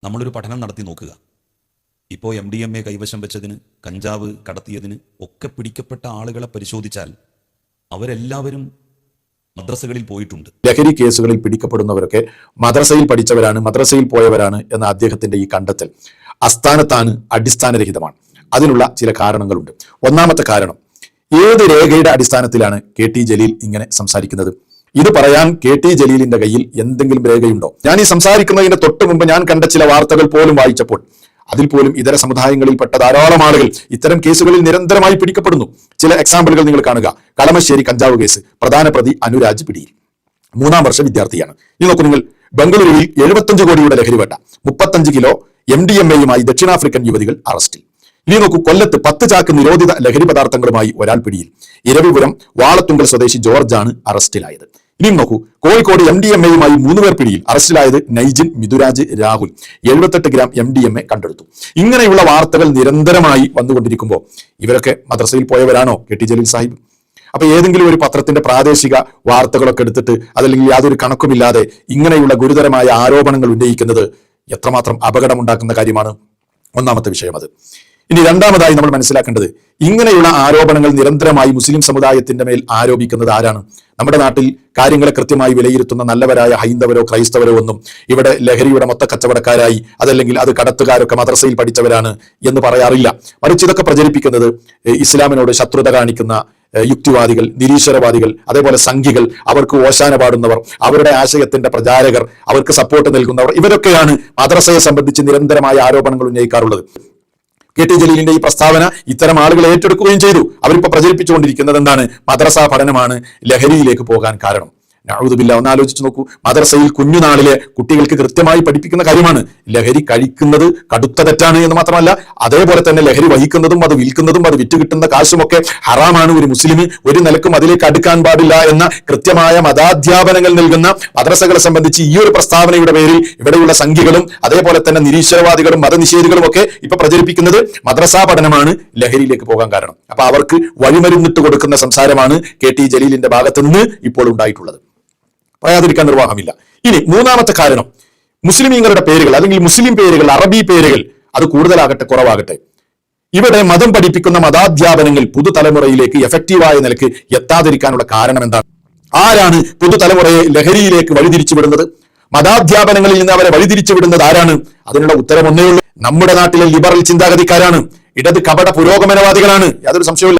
നമ്മളൊരു പഠനം നടത്തി നോക്കുക. ഇപ്പോൾ MDMA കൈവശം വെച്ചതിന്, കഞ്ചാവ് കടത്തിയതിന് ഒക്കെ പിടിക്കപ്പെട്ട ആളുകളെ പരിശോധിച്ചാൽ അവരെല്ലാവരും മദ്രസകളിൽ പോയിട്ടുണ്ട്. ലഹരി കേസുകളിൽ പിടിക്കപ്പെടുന്നവരൊക്കെ മദ്രസയിൽ പഠിച്ചവരാണ്, മദ്രസയിൽ പോയവരാണ് എന്ന അദ്ദേഹത്തിന്റെ ഈ കണ്ടെത്തൽ അസ്ഥാനത്താണ്, അടിസ്ഥാനരഹിതമാണ്. അതിനുള്ള ചില കാരണങ്ങളുണ്ട്. ഒന്നാമത്തെ കാരണം, ഏത് രേഖയുടെ അടിസ്ഥാനത്തിലാണ് KT ജലീൽ ഇങ്ങനെ സംസാരിക്കുന്നത്? ഇത് പറയാൻ KT ജലീലിന്റെ കയ്യിൽ എന്തെങ്കിലും രേഖയുണ്ടോ? ഞാൻ ഈ സംസാരിക്കുന്നതിന്റെ തൊട്ട് മുമ്പ് ഞാൻ കണ്ട ചില വാർത്തകൾ പോലും വായിച്ചപ്പോൾ അതിൽ പോലും ഇതര സമുദായങ്ങളിൽപ്പെട്ട ധാരാളം ആളുകൾ ഇത്തരം കേസുകളിൽ നിരന്തരമായി പിടിക്കപ്പെടുന്നു. ചില എക്സാമ്പിളുകൾ നിങ്ങൾ കാണുക. കളമശ്ശേരി കഞ്ചാവ് കേസ്, പ്രധാന പ്രതി അനുരാജ് പിടിയിൽ, 3ാം വർഷ വിദ്യാർത്ഥിയാണ്. ഇത് നോക്കൂ നിങ്ങൾ, ബംഗളൂരുവിൽ 75 കോടിയുടെ ലഹരിവേട്ട, 35 കിലോ MDMA-യുമായി ദക്ഷിണാഫ്രിക്കൻ യുവതികൾ അറസ്റ്റിൽ. ഇനി നോക്കൂ, കൊല്ലത്ത് 10 ചാക്ക് നിരോധിത ലഹരി പദാർത്ഥങ്ങളുമായി ഒരാൾ പിടിയിൽ. ഇരവിപുരം വാളത്തുങ്കൽ സ്വദേശി ജോർജാണ് അറസ്റ്റിലായത്. ഇനിയും നോക്കൂ, കോഴിക്കോട് MDMA-യുമായി 3 പേർ പിടിയിൽ. അറസ്റ്റിലായത് നൈജിൻ, മിഥുരാജ്, രാഹുൽ. 78 ഗ്രാം MDMA കണ്ടെടുത്തു. ഇങ്ങനെയുള്ള വാർത്തകൾ നിരന്തരമായി വന്നുകൊണ്ടിരിക്കുമ്പോൾ ഇവരൊക്കെ മദ്രസയിൽ പോയവരാണോ KT ജലീൽ സാഹിബ്? അപ്പൊ ഏതെങ്കിലും ഒരു പത്രത്തിന്റെ പ്രാദേശിക വാർത്തകളൊക്കെ എടുത്തിട്ട് അതല്ലെങ്കിൽ യാതൊരു കണക്കുമില്ലാതെ ഇങ്ങനെയുള്ള ഗുരുതരമായ ആരോപണങ്ങൾ ഉന്നയിക്കുന്നത് എത്രമാത്രം അപകടമുണ്ടാക്കുന്ന കാര്യമാണ്. ഒന്നാമത്തെ വിഷയം അത്. ഇനി രണ്ടാമതായി നമ്മൾ മനസ്സിലാക്കേണ്ടത്, ഇങ്ങനെയുള്ള ആരോപണങ്ങൾ നിരന്തരമായി മുസ്ലിം സമുദായത്തിന്റെ മേൽ ആരോപിക്കുന്നത് ആരാണ്? നമ്മുടെ നാട്ടിൽ കാര്യങ്ങളെ കൃത്യമായി വിലയിരുത്തുന്ന നല്ലവരായ ഹൈന്ദവരോ ക്രൈസ്തവരോ ഒന്നും ഇവിടെ ലഹരിയുടെ മൊത്ത കച്ചവടക്കാരായി അതല്ലെങ്കിൽ അത് കടത്തുകാരൊക്കെ മദ്രസയിൽ പഠിച്ചവരാണ് എന്ന് പറയാറില്ല. മറിച്ച് ഇതൊക്കെ പ്രചരിപ്പിക്കുന്നത് ഇസ്ലാമിനോട് ശത്രുത കാണിക്കുന്ന യുക്തിവാദികൾ, നിരീശ്വരവാദികൾ, അതേപോലെ സംഘികൾ, അവർക്ക് ഓശാന പാടുന്നവർ, അവരുടെ ആശയത്തിന്റെ പ്രചാരകർ, അവർക്ക് സപ്പോർട്ട് നൽകുന്നവർ, ഇവരൊക്കെയാണ് മദ്രസയെ സംബന്ധിച്ച് നിരന്തരമായ ആരോപണങ്ങൾ ഉന്നയിക്കാറുള്ളത്. KT ജലീലിന്റെ ഈ പ്രസ്താവന ഇത്തരം ആളുകൾ ഏറ്റെടുക്കുകയും ചെയ്തു. അവരിപ്പോ പ്രചരിപ്പിച്ചുകൊണ്ടിരിക്കുന്നത് എന്താണ്? മദ്രസ പഠനമാണ് ലഹരിയിലേക്ക് പോകാൻ കാരണം. നഊദുബില്ലാ, ഒന്ന് ആലോചിച്ച് നോക്കൂ. മദ്രസയിൽ കുഞ്ഞുനാളിലെ കുട്ടികൾക്ക് കൃത്യമായി പഠിപ്പിക്കുന്ന കാര്യമാണ് ലഹരി കഴിക്കുന്നത് കടുത്ത തെറ്റാണ് എന്ന് മാത്രമല്ല, അതേപോലെ തന്നെ ലഹരി വഹിക്കുന്നതും അത് വിൽക്കുന്നതും അത് വിറ്റുകിട്ടുന്ന കാശുമൊക്കെ ഹറാമാണ്. ഒരു മുസ്ലിം ഒരു നിലക്കും അതിലേക്ക് അടുക്കാൻ പാടില്ല എന്ന കൃത്യമായ മതാധ്യാപനങ്ങൾ നൽകുന്ന മദ്രസകളെ സംബന്ധിച്ച് ഈ ഒരു പ്രസ്താവനയുടെ പേരിൽ ഇവിടെയുള്ള സംഘികളും അതേപോലെ തന്നെ നിരീശ്വരവാദികളും മതനിഷേധികളും ഒക്കെ ഇപ്പൊ പ്രചരിപ്പിക്കുന്നത് മദ്രസാ പഠനമാണ് ലഹരിയിലേക്ക് പോകാൻ കാരണം. അപ്പൊ അവർക്ക് വഴിമരുന്നിട്ട് കൊടുക്കുന്ന സംസാരമാണ് KT ജലീലിന്റെ ഭാഗത്ത് നിന്ന് ഇപ്പോൾ ഉണ്ടായിട്ടുള്ളത്. പറയാതിരിക്കാൻ നിർവാഹമില്ല. ഇനി മൂന്നാമത്തെ കാരണം, മുസ്ലിമീങ്ങളുടെ പേരുകൾ അല്ലെങ്കിൽ മുസ്ലിം പേരുകൾ, അറബി പേരുകൾ, അത് കൂടുതലാകട്ടെ കുറവാകട്ടെ, ഇവിടെ മതം പഠിപ്പിക്കുന്ന മതാധ്യാപനങ്ങൾ പുതുതലമുറയിലേക്ക് എഫക്റ്റീവായ നിലക്ക് എത്താതിരിക്കാനുള്ള കാരണം എന്താണ്? ആരാണ് പുതുതലമുറയെ ലഹരിയിലേക്ക് വഴിതിരിച്ചു വിടുന്നത്? മതാധ്യാപനങ്ങളിൽ നിന്ന് അവരെ വഴിതിരിച്ചു വിടുന്നത് ആരാണ്? അതിനുള്ള ഉത്തരം ഒന്നേ ഉള്ളൂ, നമ്മുടെ നാട്ടിലെ ലിബറൽ ചിന്താഗതിക്കാരാണ്. ഇടത് കപട പുരോഗമനവാദികളാണ്. യാതൊരു സംശയവും